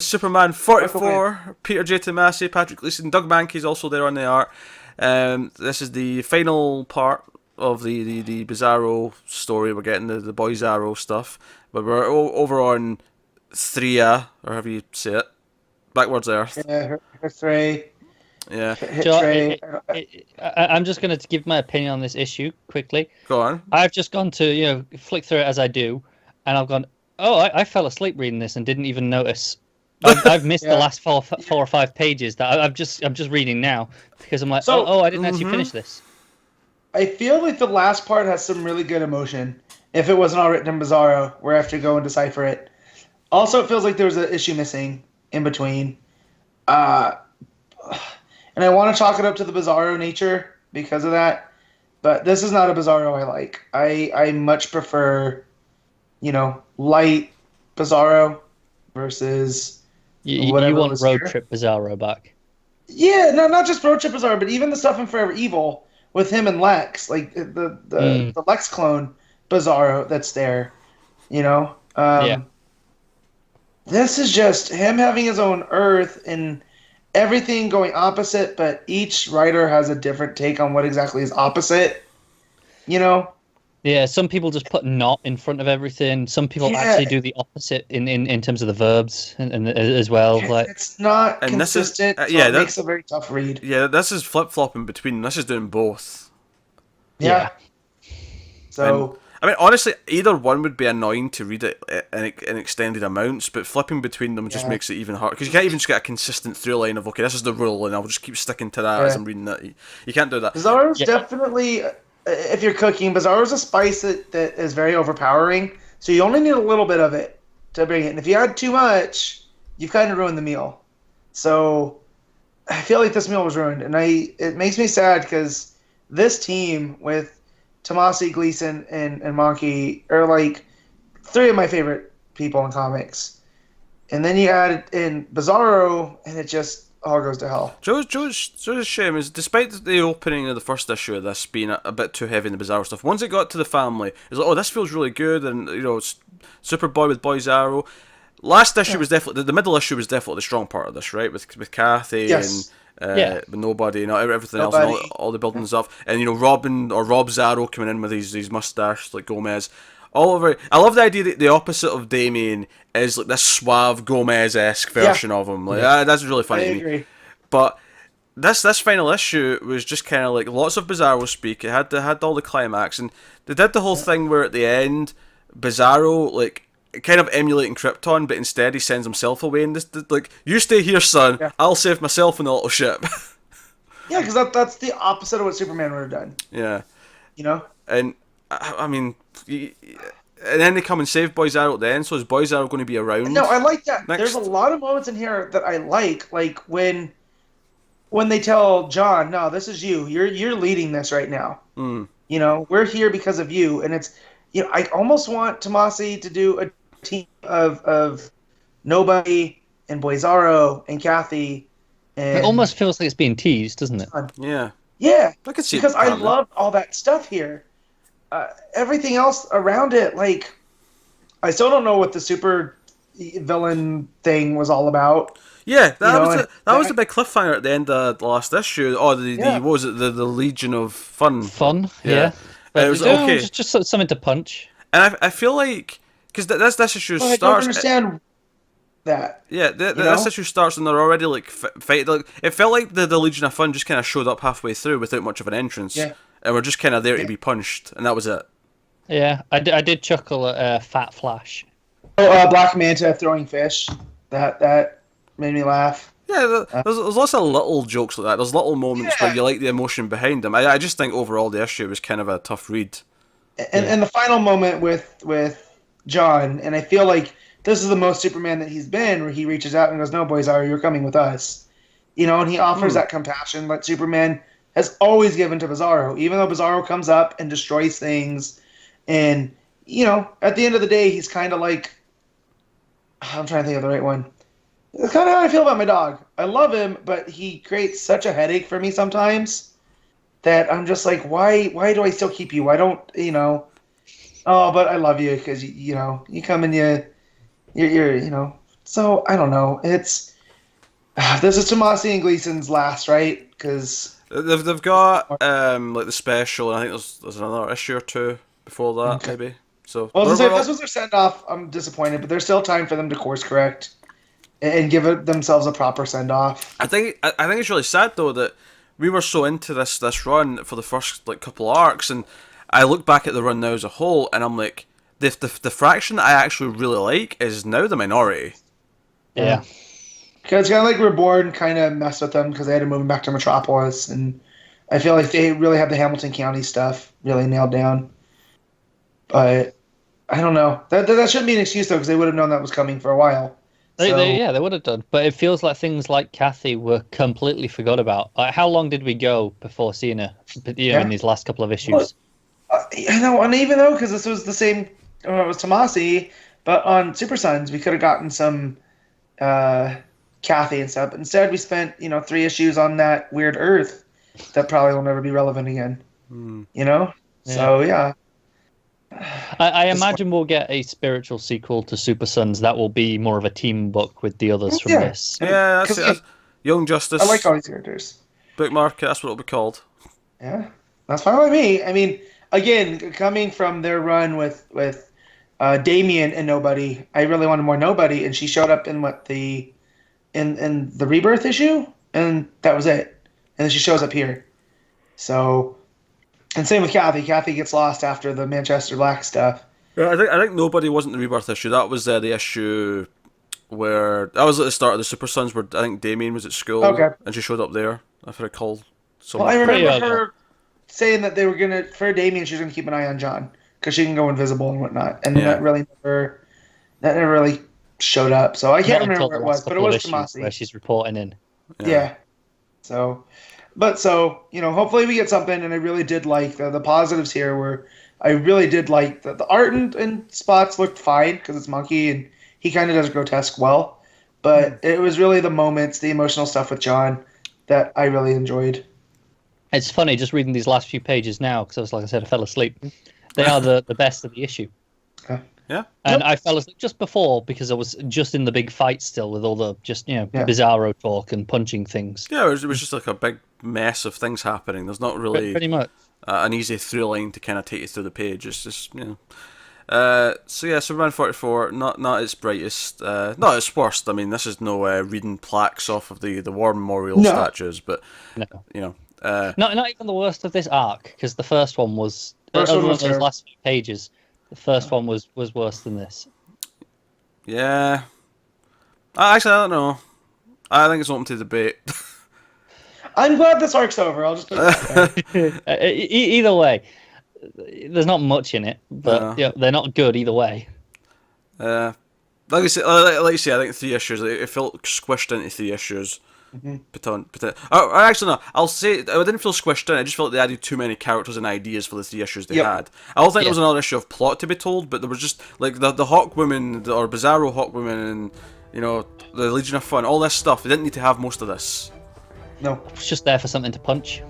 Superman 44. Peter J. Tomasi, Patrick Gleason, Doug Mankey's also there on the art. This is the final part of the Bizarro story. We're getting the Boys Arrow stuff, but we're over on Threa, or however you say it. Backwards Earth. Yeah, her Three. Yeah. I'm just going to give my opinion on this issue quickly. Go on. I've just gone to flick through it as I do, and I've gone, I fell asleep reading this and didn't even notice. I've missed the last four or five pages that I'm just reading now because I'm like, I didn't actually finish this. I feel like the last part has some really good emotion. If it wasn't all written in Bizarro, where I have to go and decipher it. Also, it feels like there was an issue missing in between. And I want to chalk it up to the Bizarro nature because of that. But this is not a Bizarro I like. I much prefer, light Bizarro versus you want Road Trip Bizarro back. Yeah, no, not just Road Trip Bizarro, but even the stuff in Forever Evil with him and Lex, like the Lex clone Bizarro that's there, This is just him having his own Earth and everything going opposite, but each writer has a different take on what exactly is opposite, Yeah, some people just put not in front of everything. Some people actually do the opposite in terms of the verbs and as well. Like it's not consistent. It makes a very tough read. Yeah, this is flip-flopping between. This is doing both. Yeah. So... honestly, either one would be annoying to read it in extended amounts, but flipping between them just makes it even harder. Because you can't even just get a consistent through line of, okay, this is the rule, and I'll just keep sticking to that as I'm reading that. You can't do that. Bizarro's definitely, if you're cooking, Bizarro's a spice that is very overpowering, so you only need a little bit of it to bring it. And if you add too much, you've kind of ruined the meal. So I feel like this meal was ruined, and it makes me sad because this team with Tomasi, Gleason, and Monkey are like three of my favorite people in comics. And then you add in Bizarro, and it just all goes to hell. Joe's shame is, despite the opening of the first issue of this being a bit too heavy in the Bizarro stuff, once it got to the family, it was like, this feels really good, and it's Superboy with Boys Arrow. Last issue was definitely, the middle issue was definitely the strong part of this, right? With Kathy and... with Nobody and everything else, and all the building stuff, and Rob's Arrow coming in with his mustache like Gomez. All over. I love the idea that the opposite of Damien is like this suave Gomez-esque version of him. Like that's really funny to me. But this final issue was just kind of like lots of Bizarro speak. It had all the climax, and they did the whole thing where at the end, Bizarro like kind of emulating Krypton, but instead he sends himself away and this like, you stay here, son. I'll save myself in the little ship. Yeah, because that's the opposite of what Superman would have done. Yeah, and and then they come and save Boys Arrow at the end. So is Boys Arrow going to be around? No, I like that. Next? There's a lot of moments in here that I like when they tell John, "No, this is you. You're leading this right now. We're here because of you." And it's I almost want Tomasi to do a team of Nobody and Boys Arrow and Kathy. And it almost feels like it's being teased, doesn't it? Yeah. I could see because I love all that stuff here. Everything else around it, like, I still don't know what the super villain thing was all about. Yeah, that was the big cliffhanger at the end of the last issue. Oh, what was it? The Legion of Fun. Yeah. But it was okay. Just something to punch. And I feel like because this issue starts. I don't understand that. Yeah, this issue starts and they're already like fight. Like, it felt like the Legion of Fun just kind of showed up halfway through without much of an entrance. Yeah. And we're just kind of there to be punched, and that was it. Yeah, I did chuckle at Fat Flash. Black Manta throwing fish. That made me laugh. Yeah, there's lots of little jokes like that. There's little moments where you like the emotion behind them. I just think overall the issue was kind of a tough read. And the final moment with John, and I feel like this is the most Superman that he's been, where he reaches out and goes, "No, Boys Arrow, you're coming with us." And he offers that compassion that Superman has always given to Bizarro, even though Bizarro comes up and destroys things. And, at the end of the day, he's kind of like, I'm trying to think of the right one. It's kind of how I feel about my dog. I love him, but he creates such a headache for me sometimes that I'm just like, why do I still keep you? Why don't, oh, but I love you because, you come and you're So I don't know. It's this is Tomasi and Gleason's last, right? Because They've got like the special, and I think there's another issue or two before that, maybe. So well, if this was their send off, I'm disappointed. But there's still time for them to course correct and give themselves a proper send off. I think it's really sad though that we were so into this run for the first like couple arcs, and I look back at the run now as a whole, and I'm like, the fraction that I actually really like is now the minority. Yeah. Because it's kind of like Reborn kind of messed with them because they had to move them back to Metropolis, and I feel like they really have the Hamilton County stuff really nailed down. But I don't know. That shouldn't be an excuse though, because they would have known that was coming for a while. They would have done. But it feels like things like Kathy were completely forgot about. Like, how long did we go before seeing her? In these last couple of issues. I know, and even though because this was the same, it was Tomasi, but on Super Sons we could have gotten some Kathy and stuff. But instead, we spent 3 issues on that weird Earth that probably will never be relevant again. Yeah. So yeah. I imagine we'll get a spiritual sequel to Super Sons that will be more of a team book with the others from this. Yeah, that's it. Young Justice. I like all these characters. Bookmark it, that's what it'll be called. Yeah, that's fine with me. I mean, again, coming from their run with Damien and Nobody, I really wanted more Nobody, and she showed up in in the Rebirth issue, and that was it. And then she shows up here. So, and same with Kathy. Kathy gets lost after the Manchester Black stuff. Yeah, I think Nobody wasn't the Rebirth issue. That was the issue where that was at the start of the Super Sons, where I think Damien was at school, and she showed up there. If I recall. Well, I remember her saying that they were gonna for Damien, she was gonna keep an eye on John because she can go invisible and whatnot, and that never really showed up. So I can't remember where it was, but it was Tomasi where she's reporting in. Yeah. So, hopefully we get something, and I really did like the positives here. Where I really did like the art and spots looked fine because it's Monkey and he kind of does grotesque well, but it was really the moments, the emotional stuff with John that I really enjoyed. It's funny just reading these last few pages now because like I said, I fell asleep. They are the best of the issue. Yeah. And I fell asleep just before because I was just in the big fight still with all the Bizarro talk and punching things. Yeah, it was just like a big mess of things happening. There's not really pretty much an easy through line to kind of take you through the page. It's just So yeah, Superman 44, not its brightest, not its worst. I mean, this is no reading plaques off of the war memorial statues, but not even the worst of this arc because the first one was those last few pages. The first one was worse than this. Yeah. Actually, I don't know. I think it's open to debate. I'm glad this arc's over. I'll just put it that way. Either way, there's not much in it, but they're not good either way. Like you say, I think 3 issues. It felt squished into 3 issues. Actually, no. I'll say I didn't feel squished in. I just felt they added too many characters and ideas for the 3 issues they had. I don't think there was another issue of plot to be told, but there was just like the Hawk Woman or Bizarro Hawk Woman and the Legion of Fun, all this stuff. They didn't need to have most of this. No, it's just there for something to punch.